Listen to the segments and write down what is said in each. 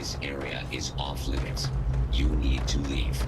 This area is off limits. You need to leave.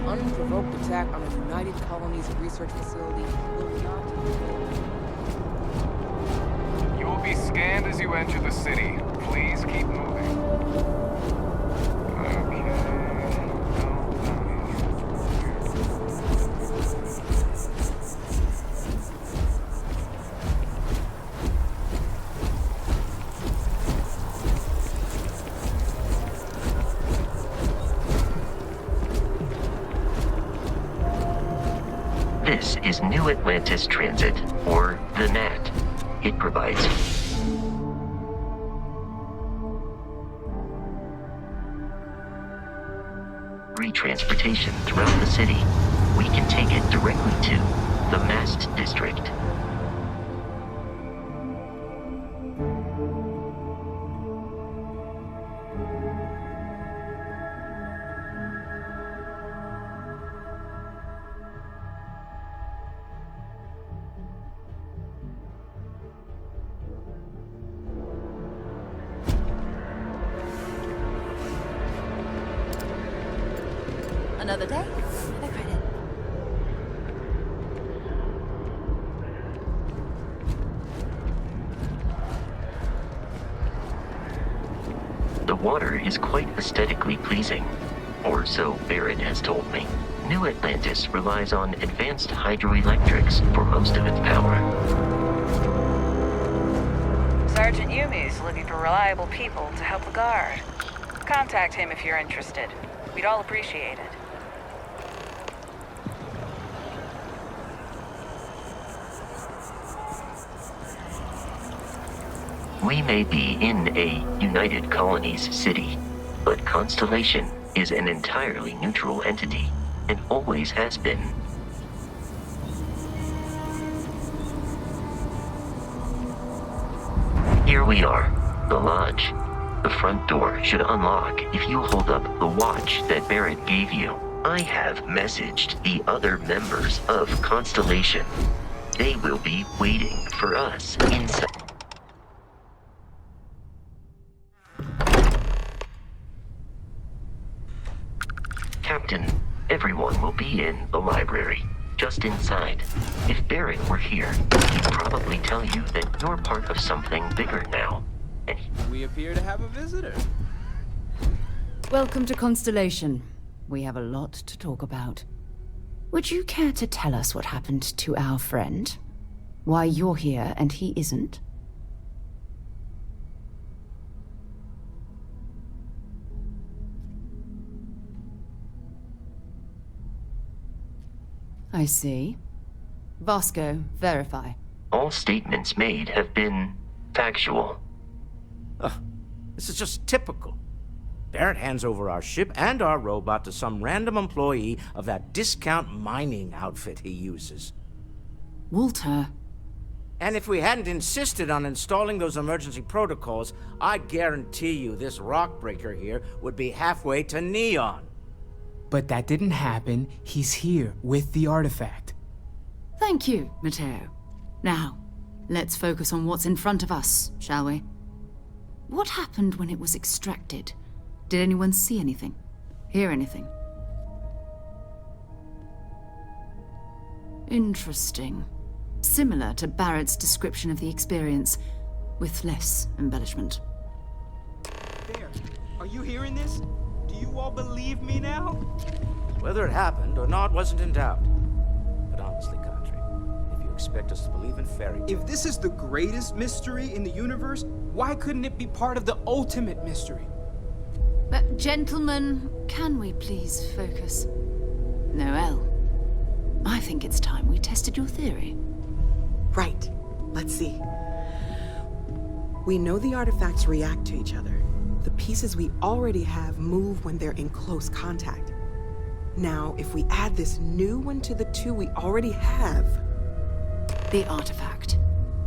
Unprovoked attack on a United Colonies research facility will not... You will be scanned as you enter the city. Please keep moving. Okay. This is New Atlantis Transit, or the NAT. It provides free transportation throughout the city. We can take it directly to the Mast District. Another day, another credit. The water is quite aesthetically pleasing, or so Barrett has told me. New Atlantis relies on advanced hydroelectrics for most of its power. Sergeant Yumi's looking for reliable people to help the guard. Contact him if you're interested. We'd all appreciate it. We may be in a United Colonies city, but Constellation is an entirely neutral entity, and always has been. Here we are, the lodge. The front door should unlock if you hold up the watch that Barrett gave you. I have messaged the other members of Constellation. They will be waiting for us inside. Captain, everyone will be in the library, just inside. If Barrett were here, he'd probably tell you that you're part of something bigger now. And We appear to have a visitor. Welcome to Constellation. We have a lot to talk about. Would you care to tell us what happened to our friend? Why you're here and he isn't? I see. Vasco, verify. all statements made have been factual. This is just typical. Barrett hands over our ship and our robot to some random employee of that discount mining outfit he uses. Walter. And if we hadn't insisted on installing those emergency protocols, I guarantee you this rock breaker here would be halfway to Neon. But that didn't happen. He's here with the artifact. Thank you, Matteo. Now, let's focus on what's in front of us, shall we? What happened when it was extracted? Did anyone see anything? Hear anything? Interesting. Similar to Barrett's description of the experience, with less embellishment. There. Are you hearing this? Do you all believe me now? Whether it happened or not wasn't in doubt. But honestly, Country, if you expect us to believe in fairy tales... If this is the greatest mystery in the universe, why couldn't it be part of the ultimate mystery? But, gentlemen, can we please focus? Noel, I think it's time we tested your theory. Right. Let's see. We know the artifacts react to each other. The pieces we already have move when they're in close contact. Now, if we add this new one to the two we already have... The artifact.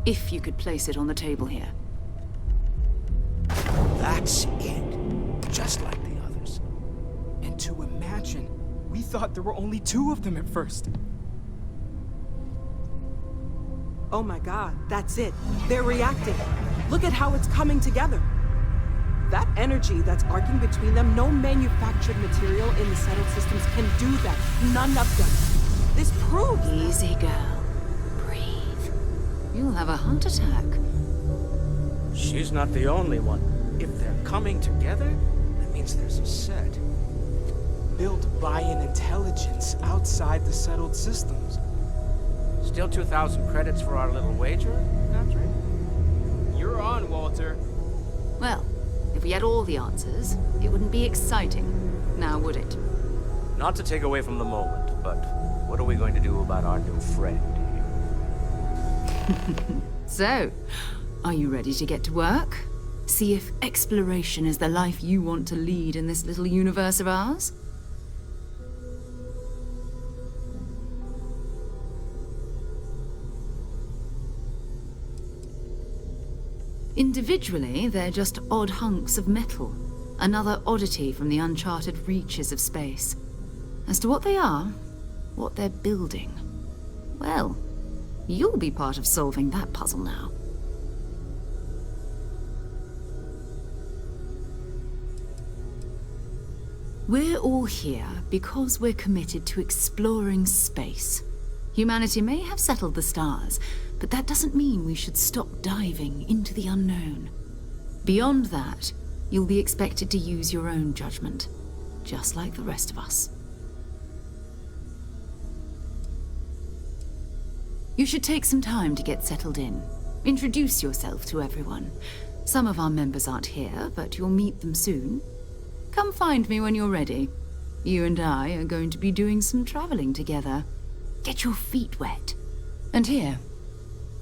If you could place it on the table here. That's it. Just like the others. And to imagine, we thought there were only 2 of them at first. Oh my god, that's it. They're reacting. Look at how it's coming together. That energy that's arcing between them, no manufactured material in the settled systems can do that. None of them. This proves that. Easy, girl. Breathe. You'll have a heart attack. She's not the only one. If they're coming together, that means there's a set. Built by an intelligence outside the settled systems. Still 2,000 credits for our little wager, Country? You're on, Walter. Well, if we had all the answers, it wouldn't be exciting, now would it? Not to take away from the moment, but what are we going to do about our new friend here? So, are you ready to get to work? See if exploration is the life you want to lead in this little universe of ours? Individually, they're just odd hunks of metal, another oddity from the uncharted reaches of space. As to what they are, what they're building, well, you'll be part of solving that puzzle now. We're all here because we're committed to exploring space. Humanity may have settled the stars, but that doesn't mean we should stop diving into the unknown. Beyond that, you'll be expected to use your own judgment, just like the rest of us. You should take some time to get settled in. Introduce yourself to everyone. Some of our members aren't here, but you'll meet them soon. Come find me when you're ready. You and I are going to be doing some traveling together. Get your feet wet. And here,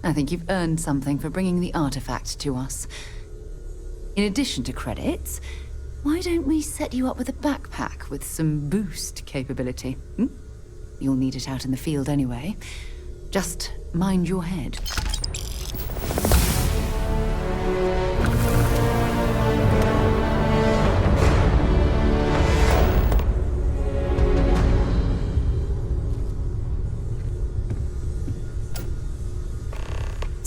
I think you've earned something for bringing the artifact to us. In addition to credits, why don't we set you up with a backpack with some boost capability? You'll need it out in the field anyway. Just mind your head.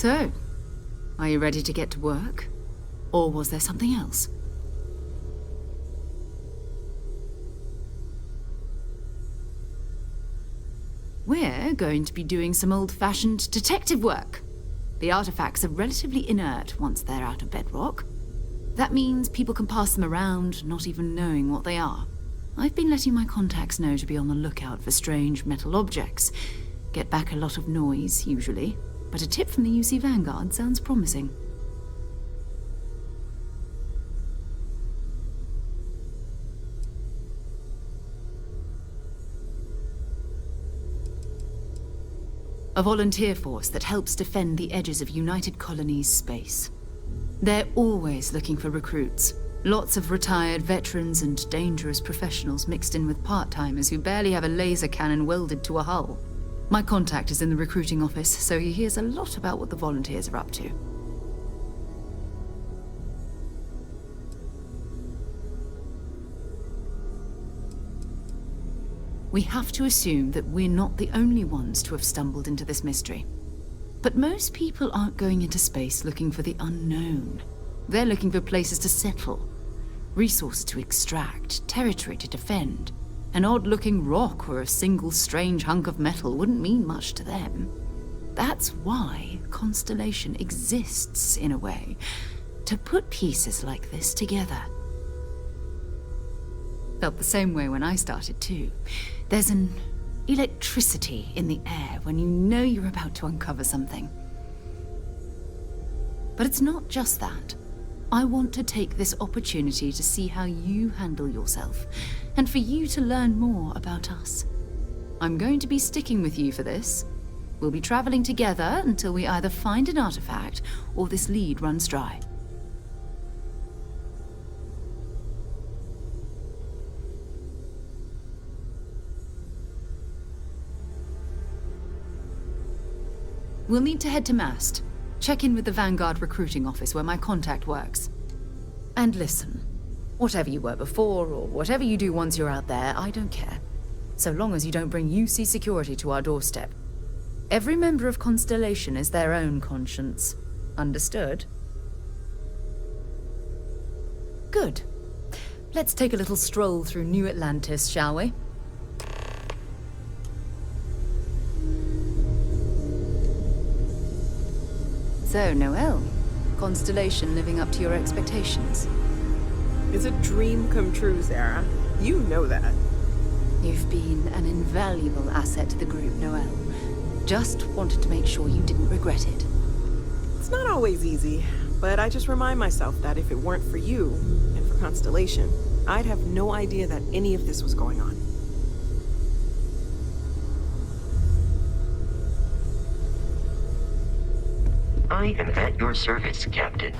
So, are you ready to get to work? Or was there something else? We're going to be doing some old-fashioned detective work. The artifacts are relatively inert once they're out of bedrock. That means people can pass them around, not even knowing what they are. I've been letting my contacts know to be on the lookout for strange metal objects. Get back a lot of noise, usually, but a tip from the UC Vanguard sounds promising. A volunteer force that helps defend the edges of United Colonies space. They're always looking for recruits. Lots of retired veterans and dangerous professionals mixed in with part-timers who barely have a laser cannon welded to a hull. My contact is in the recruiting office, so he hears a lot about what the volunteers are up to. We have to assume that we're not the only ones to have stumbled into this mystery. But most people aren't going into space looking for the unknown. They're looking for places to settle, resources to extract, territory to defend. An odd-looking rock or a single strange hunk of metal wouldn't mean much to them. That's why Constellation exists, in a way, to put pieces like this together. Felt the same way when I started, too. There's an electricity in the air when you know you're about to uncover something. But it's not just that. I want to take this opportunity to see how you handle yourself, and for you to learn more about us. I'm going to be sticking with you for this. We'll be traveling together until we either find an artifact or this lead runs dry. We'll need to head to Mast. Check in with the Vanguard recruiting office where my contact works. And listen, whatever you were before or whatever you do once you're out there, I don't care. So long as you don't bring UC security to our doorstep. Every member of Constellation is their own conscience. Understood? Good. Let's take a little stroll through New Atlantis, shall we? So, Noelle, Constellation living up to your expectations? It's a dream come true, Sarah. You know that. You've been an invaluable asset to the group, Noelle. Just wanted to make sure you didn't regret it. It's not always easy, but I just remind myself that if it weren't for you, and for Constellation, I'd have no idea that any of this was going on. I am at your service, Captain.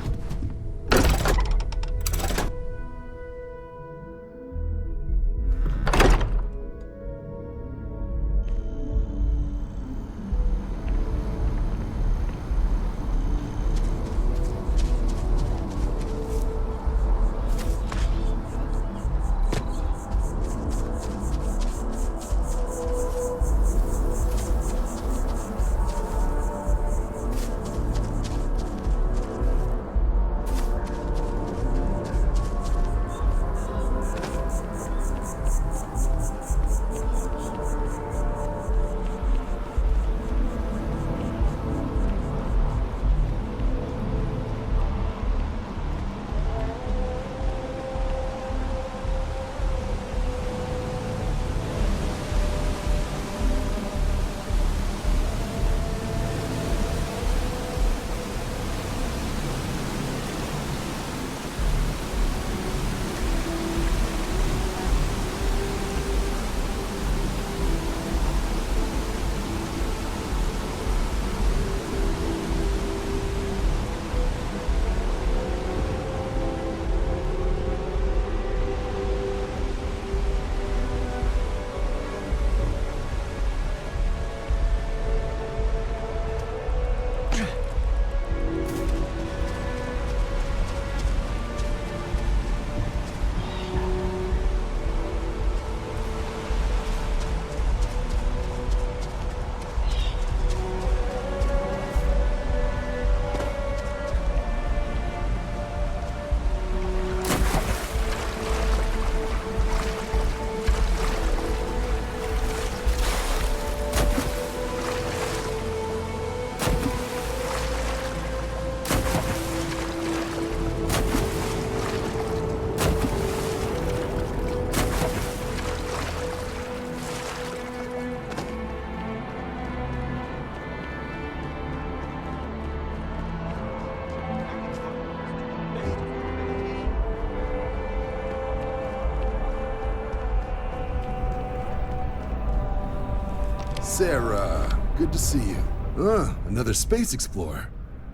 Sarah, good to see you. Another space explorer.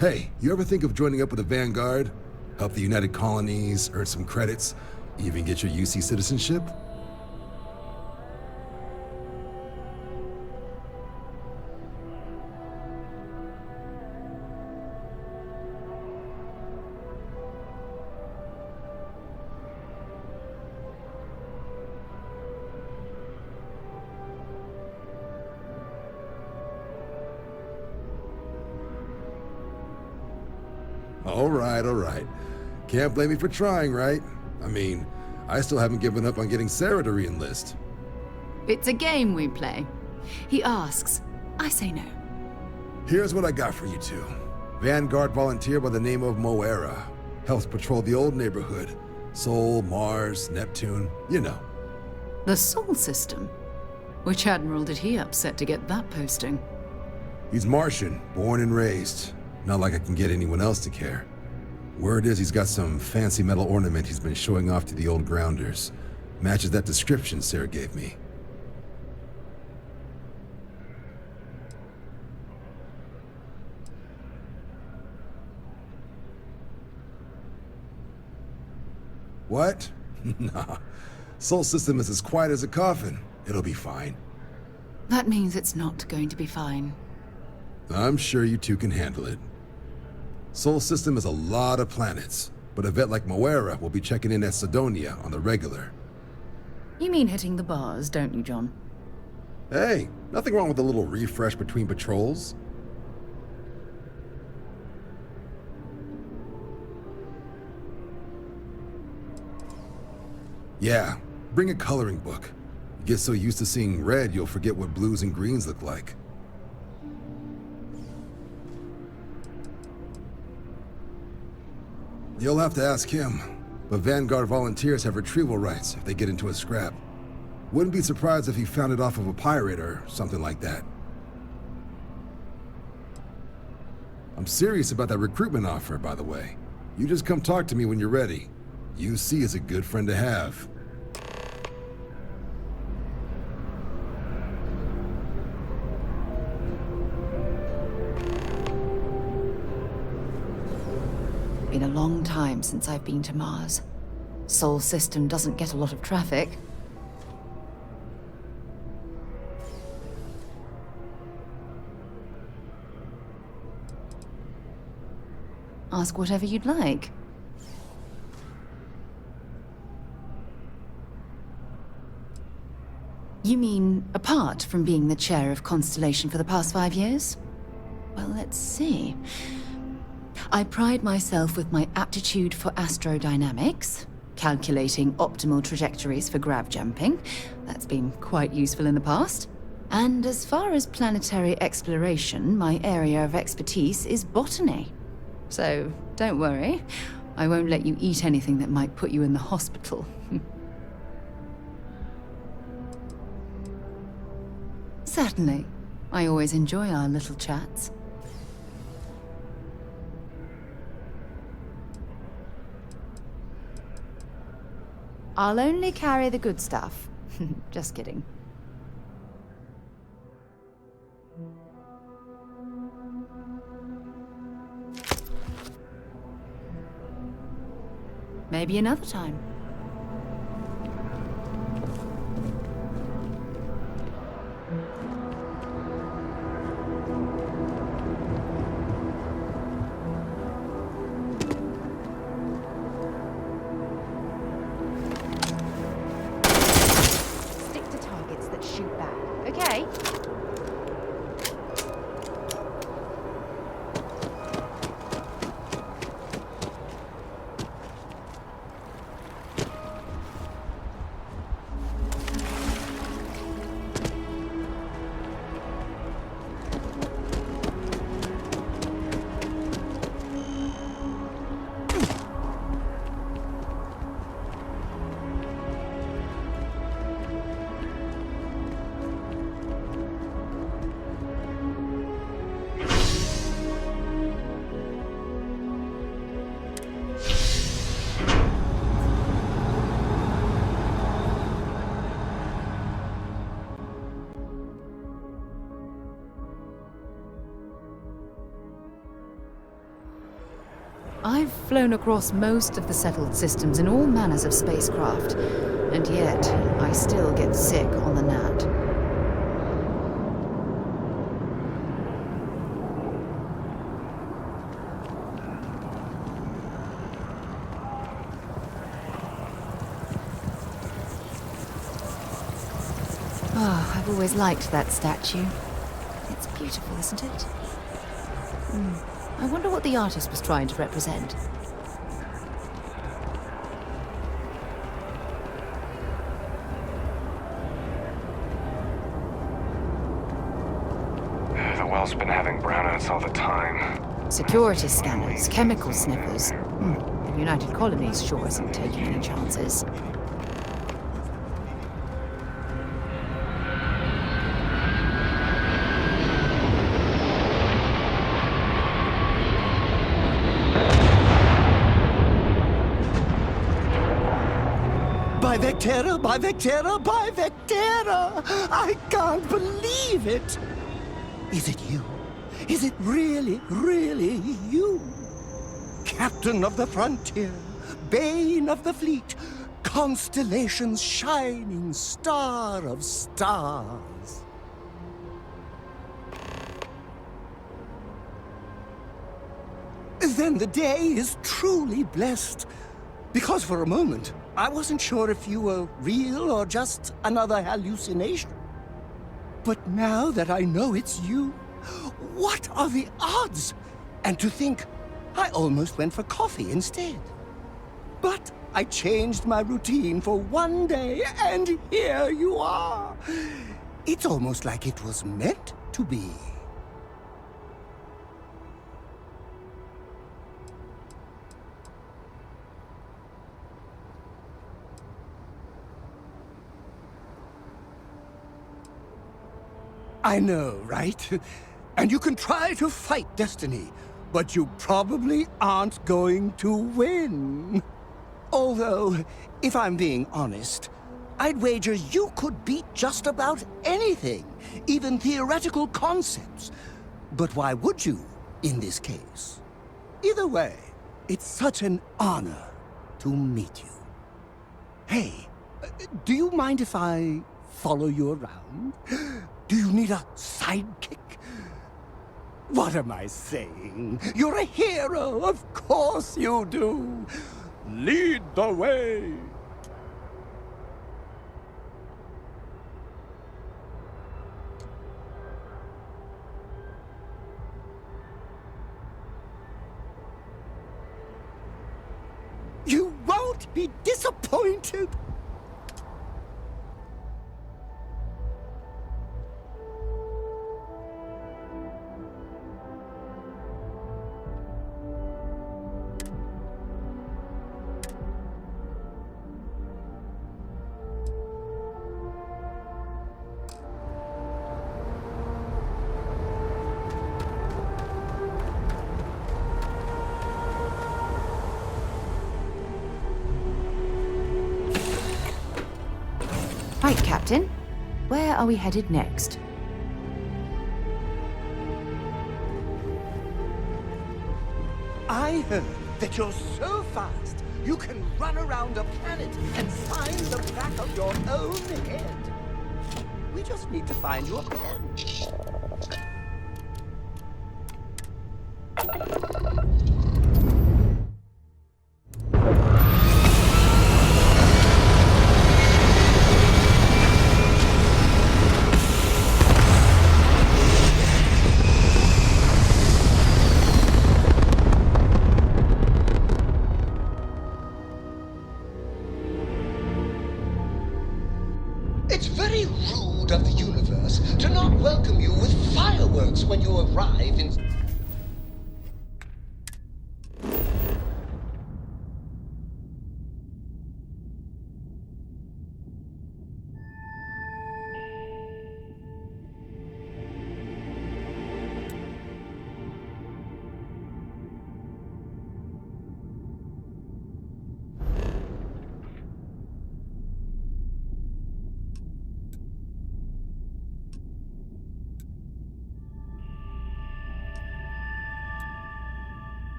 Hey, you ever think of joining up with the Vanguard? Help the United Colonies, earn some credits, even get your UC citizenship? All right. Can't blame me for trying, right? I mean, I still haven't given up on getting Sarah to re-enlist. It's a game we play. He asks, I say no. Here's what I got for you two. Vanguard volunteer by the name of Moira. Helps patrol the old neighborhood. Sol, Mars, Neptune, you know. The Sol system? Which admiral did he upset to get that posting? He's Martian, born and raised. Not like I can get anyone else to care. Word is he's got some fancy metal ornament he's been showing off to the old grounders. Matches that description Sarah gave me. What? Nah. Sol system is as quiet as a coffin. It'll be fine. That means it's not going to be fine. I'm sure you two can handle it. Sol system is a lot of planets, but a vet like Moira will be checking in at Sidonia on the regular. You mean hitting the bars, don't you, John? Hey, nothing wrong with a little refresh between patrols. Yeah, bring a coloring book. You get so used to seeing red, you'll forget what blues and greens look like. You'll have to ask him, but Vanguard volunteers have retrieval rights if they get into a scrap. Wouldn't be surprised if he found it off of a pirate or something like that. I'm serious about that recruitment offer, by the way. You just come talk to me when you're ready. UC is a good friend to have. Been a long time since I've been to Mars. Sol system doesn't get a lot of traffic. Ask whatever you'd like. You mean, apart from being the chair of Constellation for the past 5 years? Well, let's see. I pride myself with my aptitude for astrodynamics, calculating optimal trajectories for grav jumping. That's been quite useful in the past. And as far as planetary exploration, my area of expertise is botany. So, don't worry. I won't let you eat anything that might put you in the hospital. Certainly. I always enjoy our little chats. I'll only carry the good stuff. Just kidding. Maybe another time. Stick to targets that shoot back, okay? I've flown across most of the settled systems in all manners of spacecraft, and yet I still get sick on the gnat. Oh, I've always liked that statue. It's beautiful, isn't it? I wonder what the artist was trying to represent. The well's been having brownouts all the time. Security scanners, chemical sniffers. The United Colonies sure isn't taking any chances. By Vectera! I can't believe it! Is it you? Is it really, really you? Captain of the frontier, bane of the fleet, Constellation's shining star of stars. Then the day is truly blessed. Because for a moment, I wasn't sure if you were real or just another hallucination. But now that I know it's you, what are the odds? And to think, I almost went for coffee instead. But I changed my routine for one day, and here you are. It's almost like it was meant to be. I know, right? And you can try to fight destiny, but you probably aren't going to win. Although, if I'm being honest, I'd wager you could beat just about anything, even theoretical concepts. But why would you, in this case? Either way, it's such an honor to meet you. Hey, do you mind if I follow you around? Do you need a sidekick? What am I saying? You're a hero, of course you do. Lead the way. You won't be disappointed. Right, Captain. Where are we headed next? I heard that you're so fast, you can run around a planet and sign the back of your own head. We just need to find you a pen. It's very rude of the universe to not welcome you with fireworks when you arrive in...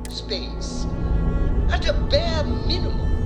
Space. At a bare minimum,